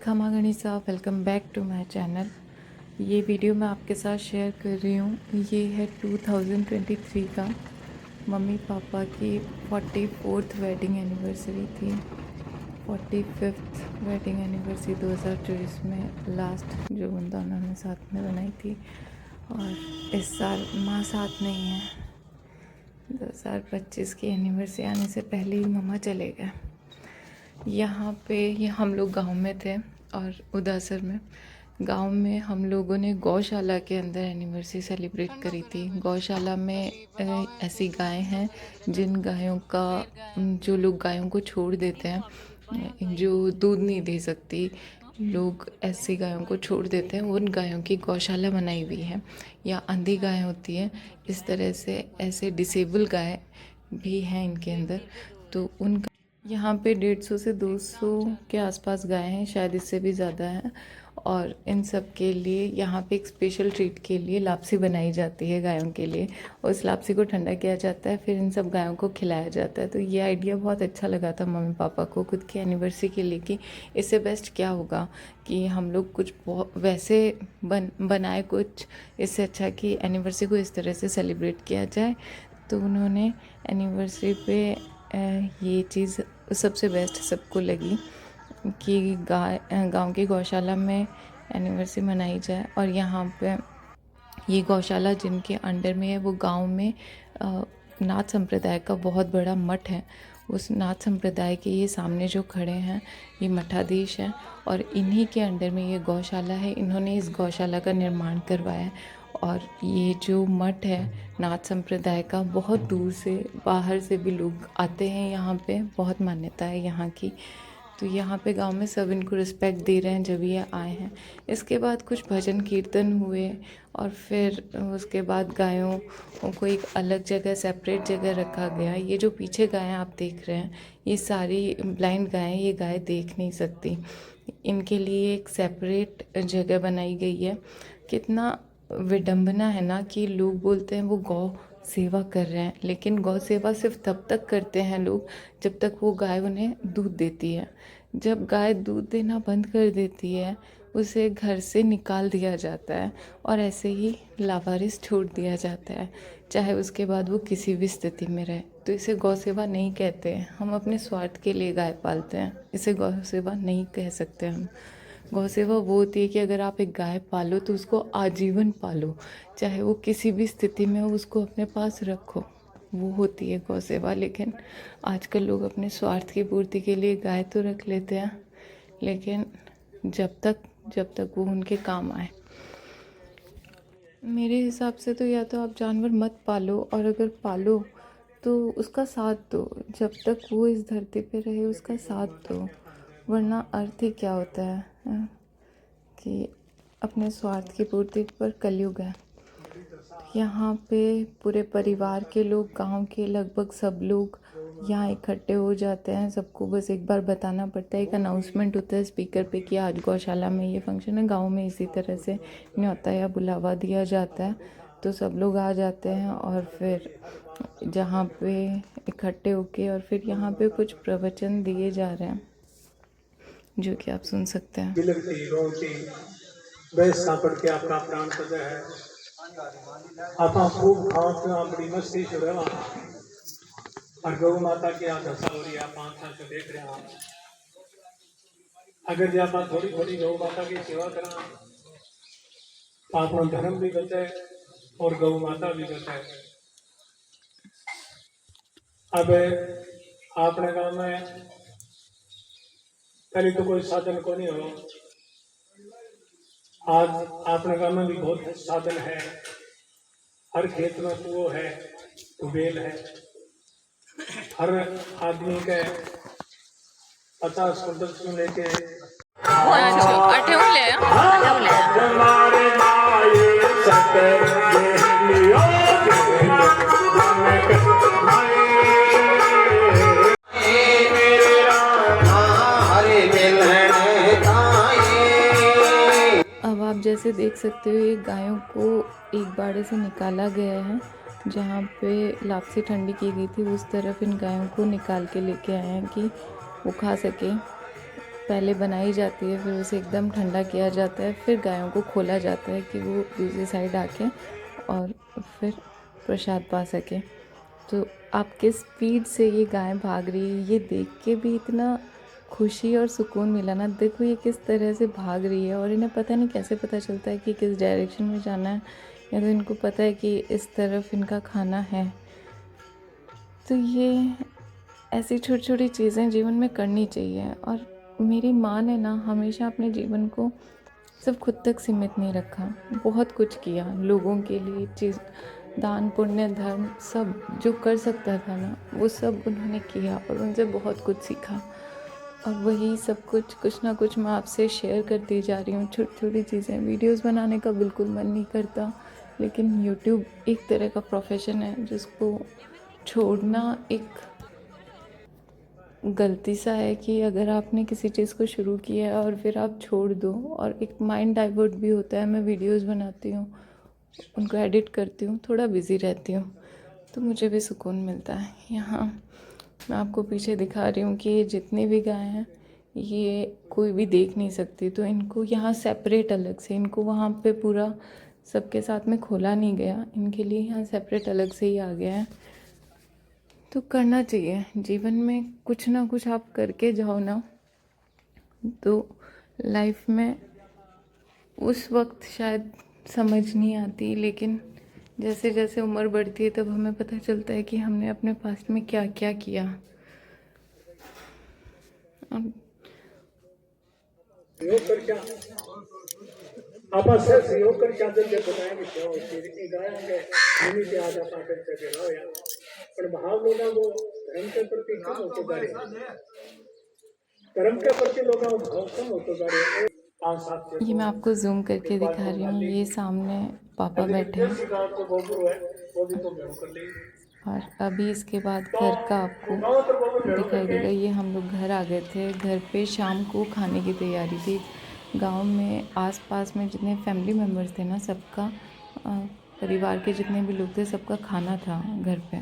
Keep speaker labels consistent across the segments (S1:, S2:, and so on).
S1: खमा गणिसा, welcome back to my channel. ये वीडियो मैं आपके साथ शेयर कर रही हूँ। ये है 2023 का मम्मी पापा की 44th वेडिंग एनिवर्सरी थी। 45th वेडिंग एनिवर्सरी 2024 में लास्ट जो बंदा उन्होंने साथ में बनाई थी। और इस साल माँ साथ नहीं है। 2025 की एनिवर्सरी आने से पहले ही मम्मा चले गए। यहाँ पे ये हम लोग गांव में थे और उदासर में गांव में हम लोगों ने गौशाला के अंदर एनिवर्सरी सेलिब्रेट करी थी। गौशाला में ऐसी गायें हैं जिन गायों का जो लोग गायों को छोड़ देते हैं, जो दूध नहीं दे सकती, लोग ऐसी गायों को छोड़ देते हैं, उन गायों की गौशाला बनाई हुई है। या अंधी गाय होती है, इस तरह से ऐसे डिसेबल गाय भी हैं इनके अंदर। तो उन यहाँ पे 150 से 200 के आसपास गाय हैं, शायद इससे भी ज़्यादा हैं। और इन सब के लिए यहाँ पे एक स्पेशल ट्रीट के लिए लापसी बनाई जाती है गायों के लिए। उस लापसी को ठंडा किया जाता है, फिर इन सब गायों को खिलाया जाता है। तो ये आइडिया बहुत अच्छा लगा था मम्मी पापा को खुद की एनिवर्सरी के लिए कि इससे बेस्ट क्या होगा कि हम लोग कुछ वैसे बनाए कुछ, इससे अच्छा कि एनिवर्सरी को इस तरह से सेलिब्रेट किया जाए। तो उन्होंने एनिवर्सरी पे ये चीज़ सबसे बेस्ट सबको लगी कि गांव की गौशाला में एनिवर्सरी मनाई जाए। और यहाँ पे ये गौशाला जिनके अंडर में है वो गांव में नाथ संप्रदाय का बहुत बड़ा मठ है। उस नाथ संप्रदाय के ये सामने जो खड़े हैं ये मठाधीश हैं और इन्हीं के अंडर में ये गौशाला है। इन्होंने इस गौशाला का निर्माण करवाया है। और ये जो मठ है नाथ संप्रदाय का, बहुत दूर से बाहर से भी लोग आते हैं यहाँ पे, बहुत मान्यता है यहाँ की। तो यहाँ पे गांव में सब इनको रिस्पेक्ट दे रहे हैं जब ये आए हैं। इसके बाद कुछ भजन कीर्तन हुए और फिर उसके बाद गायों को एक अलग जगह, सेपरेट जगह रखा गया। ये जो पीछे गायें आप देख रहे हैं ये सारी ब्लाइंड गायें, ये गाय देख नहीं सकती। इनके लिए एक सेपरेट जगह बनाई गई है। कितना विडंबना है ना कि लोग बोलते हैं वो गौ सेवा कर रहे हैं, लेकिन गौ सेवा सिर्फ तब तक करते हैं लोग जब तक वो गाय उन्हें दूध देती है। जब गाय दूध देना बंद कर देती है उसे घर से निकाल दिया जाता है और ऐसे ही लावारिस छोड़ दिया जाता है, चाहे उसके बाद वो किसी भी स्थिति में रहे। तो इसे गौ सेवा नहीं कहते हैं। हम अपने स्वार्थ के लिए गाय पालते हैं, इसे गौ सेवा नहीं कह सकते हम। गौ सेवा वो होती है कि अगर आप एक गाय पालो तो उसको आजीवन पालो, चाहे वो किसी भी स्थिति में हो उसको अपने पास रखो, वो होती है गौ सेवा। लेकिन आजकल लोग अपने स्वार्थ की पूर्ति के लिए गाय तो रख लेते हैं, लेकिन जब तक वो उनके काम आए। मेरे हिसाब से तो या तो आप जानवर मत पालो, और अगर पालो तो उसका साथ दो। जब तक वो इस धरती पे रहे उसका साथ दो, वरना अर्थ ही क्या होता है कि अपने स्वार्थ की पूर्ति पर कलयुग है। यहाँ पे पूरे परिवार के लोग, गांव के लगभग सब लोग यहाँ इकट्ठे हो जाते हैं। सबको बस एक बार बताना पड़ता है, एक अनाउंसमेंट होता है स्पीकर पे कि आज गौशाला में ये फंक्शन है। गांव में इसी तरह से न्योता या बुलावा दिया जाता है, तो सब लोग आ जाते हैं और फिर जहाँ पे इकट्ठे होके और फिर यहाँ पे कुछ प्रवचन दिए जा रहे हैं जो कि आप सुन सकते हैं।
S2: सांपड़ के आपका प्राण सजा है, आप खूब खाओ पीओ, बड़ी मस्ती से रहो। और गौ माता की आप दशा हो रही है, आप 5 साल से देख रहे हैं। अगर जब आप थोड़ी थोड़ी गौ माता की सेवा करा तो अपना धर्म भी बचे और गौ माता भी बचे। अब अपने गांव में पहले तो कोई साधन को नहीं हो, आज अपने गांव में भी बहुत साधन है। हर खेत में कुओं है, ट्यूबवेल है। हर आदमी के 50 क्विंटल से लेके
S1: अब आप जैसे देख सकते हो ये गायों को एक बाड़े से निकाला गया है। जहाँ पे लापसी ठंडी की गई थी उस तरफ इन गायों को निकाल के लेके आए हैं कि वो खा सके। पहले बनाई जाती है, फिर उसे एकदम ठंडा किया जाता है, फिर गायों को खोला जाता है कि वो दूसरी साइड आके और फिर प्रसाद पा सके। तो आप किस स्पीड से ये गाय भाग रही है, ये देख के भी इतना खुशी और सुकून मिला ना। देखो ये किस तरह से भाग रही है, और इन्हें पता नहीं कैसे पता चलता है कि किस डायरेक्शन में जाना है, या तो इनको पता है कि इस तरफ इनका खाना है। तो ये ऐसी छोटी छोटी चीज़ें जीवन में करनी चाहिए। और मेरी माँ ने ना हमेशा अपने जीवन को सिर्फ खुद तक सीमित नहीं रखा, बहुत कुछ किया लोगों के लिए, चीज़ दान पुण्य धर्म सब जो कर सकता था ना वो सब उन्होंने किया, और उनसे बहुत कुछ सीखा। और वही सब कुछ ना कुछ मैं आपसे शेयर करती जा रही हूँ, छोटी छोटी चीज़ें। वीडियोस बनाने का बिल्कुल मन नहीं करता, लेकिन यूट्यूब एक तरह का प्रोफेशन है जिसको छोड़ना एक गलती सा है कि अगर आपने किसी चीज़ को शुरू किया है और फिर आप छोड़ दो, और एक माइंड डाइवर्ट भी होता है। मैं वीडियोस बनाती हूँ, उनको एडिट करती हूँ, थोड़ा बिज़ी रहती हूँ, तो मुझे भी सुकून मिलता है। यहाँ मैं आपको पीछे दिखा रही हूँ कि ये जितनी भी गाय हैं ये कोई भी देख नहीं सकती, तो इनको यहाँ सेपरेट अलग से, इनको वहाँ पे पूरा सबके साथ में खोला नहीं गया, इनके लिए यहाँ सेपरेट अलग से ही आ गया है। तो करना चाहिए जीवन में, कुछ ना कुछ आप करके जाओ ना, तो लाइफ में उस वक्त शायद समझ नहीं आती, लेकिन जैसे जैसे उम्र बढ़ती है तब हमें पता चलता है कि हमने अपने पास्ट में क्या क्या किया। अब
S2: आपस सहयोग कर चादर जे बनाए विषय होती गायांगे निमित्त आज आपा करते रहो या पर भाव लोगों को धर्म के प्रति कम होते जा रहे, धर्म के प्रति लोगों को भाव कम होते जा रहे। पांच सात
S1: ये मैं आपको जूम करके दिखा रही हूँ, ये सामने पापा बैठे हैं, और अभी इसके बाद घर का आपको दिखाई देगा। ये हम लोग घर आ गए थे, घर पे शाम को खाने की तैयारी थी। गांव में आसपास में जितने फैमिली मेम्बर्स थे ना, सबका परिवार के जितने भी लोग थे सबका खाना था घर पे,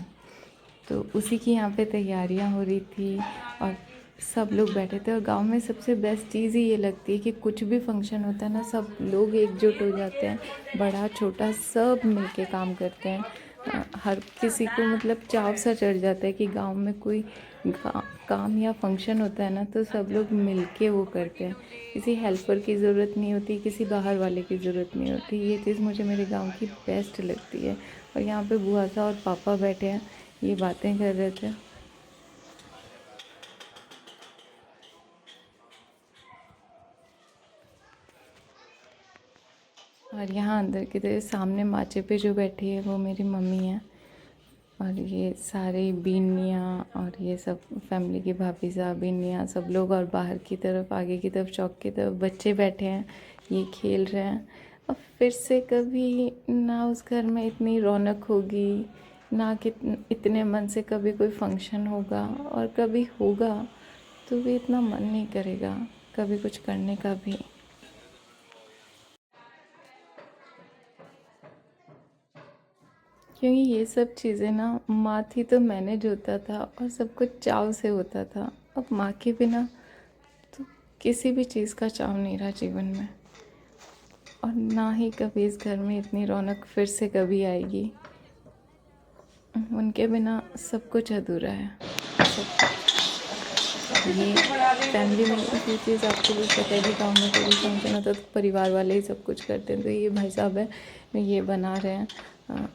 S1: तो उसी की यहाँ पे तैयारियाँ हो रही थी और सब लोग बैठे थे। और गांव में सबसे बेस्ट चीज़ ही ये लगती है कि कुछ भी फंक्शन होता है ना, सब लोग एकजुट हो जाते हैं, बड़ा छोटा सब मिलके काम करते हैं। हर किसी को मतलब चाव सा चढ़ जाता है कि गांव में कोई काम या फंक्शन होता है ना, तो सब लोग मिलके वो करते हैं। किसी हेल्पर की ज़रूरत नहीं होती, किसी बाहर वाले की ज़रूरत नहीं होती। ये चीज़ मुझे मेरे गांव की बेस्ट लगती है। और यहाँ पे बुआ सा और पापा बैठे हैं, ये बातें कर रहे थे। और यहाँ अंदर की तरफ सामने माचे पे जो बैठी है वो मेरी मम्मी है, और ये सारे बीनियाँ और ये सब फैमिली की भाभी साहब बीनियाँ सब लोग, और बाहर की तरफ आगे की तरफ चौक की तरफ बच्चे बैठे हैं, ये खेल रहे हैं। अब फिर से कभी ना उस घर में इतनी रौनक होगी, ना कि इतने मन से कभी कोई फंक्शन होगा, और कभी होगा तो भी इतना मन नहीं करेगा कभी कुछ करने का भी। क्योंकि ये सब चीज़ें ना माँ थी तो मैनेज होता था और सब कुछ चाव से होता था। अब माँ के बिना तो किसी भी चीज़ का चाव नहीं रहा जीवन में, और ना ही कभी इस घर में इतनी रौनक फिर से कभी आएगी। उनके बिना सब कुछ अधूरा है, सब कुछ। ये फैमिली में ये चीज़ आपको भी पता है कि गाँव में कोई भी फंक्शन होता है तो परिवार वाले ही सब कुछ करते हैं। तो ये भाई साहब है, ये बना रहे हैं,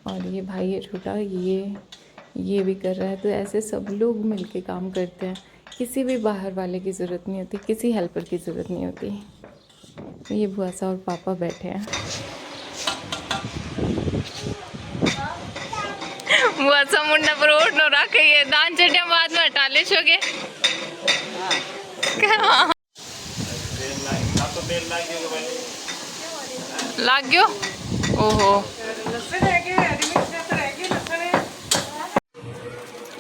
S1: और ये भाई है छोटा, ये भी कर रहा है। तो ऐसे सब लोग मिलके काम करते हैं, किसी भी बाहर वाले की ज़रूरत नहीं होती, किसी हेल्पर की ज़रूरत नहीं होती। तो ये बुआ सा और पापा बैठे हैं। बुआ सा मुंडा पर ओढ़ नो रखे, ये दान चढ़िया बाद में हटा ले छोगे। लाग गयो। ओहो,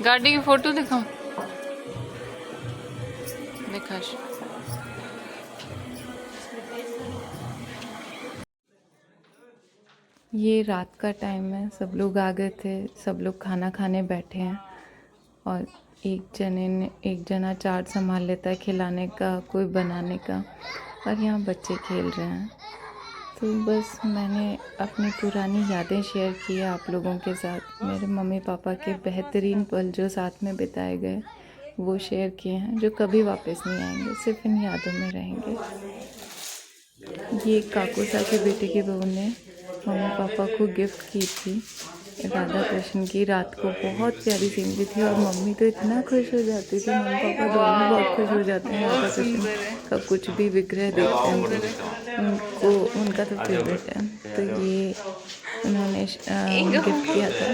S1: गाड़ी की फोटो दिखाऊं? दिखा। ये रात का टाइम है, सब लोग आ गए थे, सब लोग खाना खाने बैठे हैं, और एक जना चार्ट संभाल लेता है खिलाने का, कोई बनाने का, और यहाँ बच्चे खेल रहे हैं। तो बस मैंने अपनी पुरानी यादें शेयर की है आप लोगों के साथ। मेरे मम्मी पापा के बेहतरीन पल जो साथ में बिताए गए वो शेयर किए हैं, जो कभी वापस नहीं आएंगे, सिर्फ इन यादों में रहेंगे। ये काकूसा के बेटे की बहू ने मम्मी पापा को गिफ्ट की थी राधा कृष्ण की। रात को बहुत प्यारी सीनरी थी और मम्मी तो इतना खुश हो जाती थी, मम्मी पापा दोनों बहुत खुश हो जाते हैं राधा कृष्ण का कुछ भी विग्रह देखते हैं। उनको उनका तो फेवरेट है, तो ये उन्होंने गिफ्ट किया था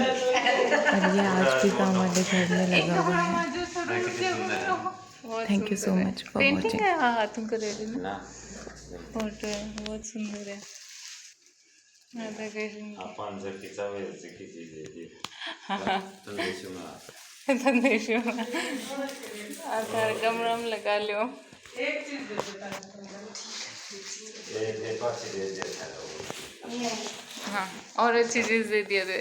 S1: और ये आज भी गाँव वाले घर में लगा हुआ है। Thank you so much for watching. तुमको दे देना फोटो है, बहुत सुंदर है राधा कृष्ण संदेश आधार कमरम लगा लो। हाँ, और अच्छी चीज दे दिया दे।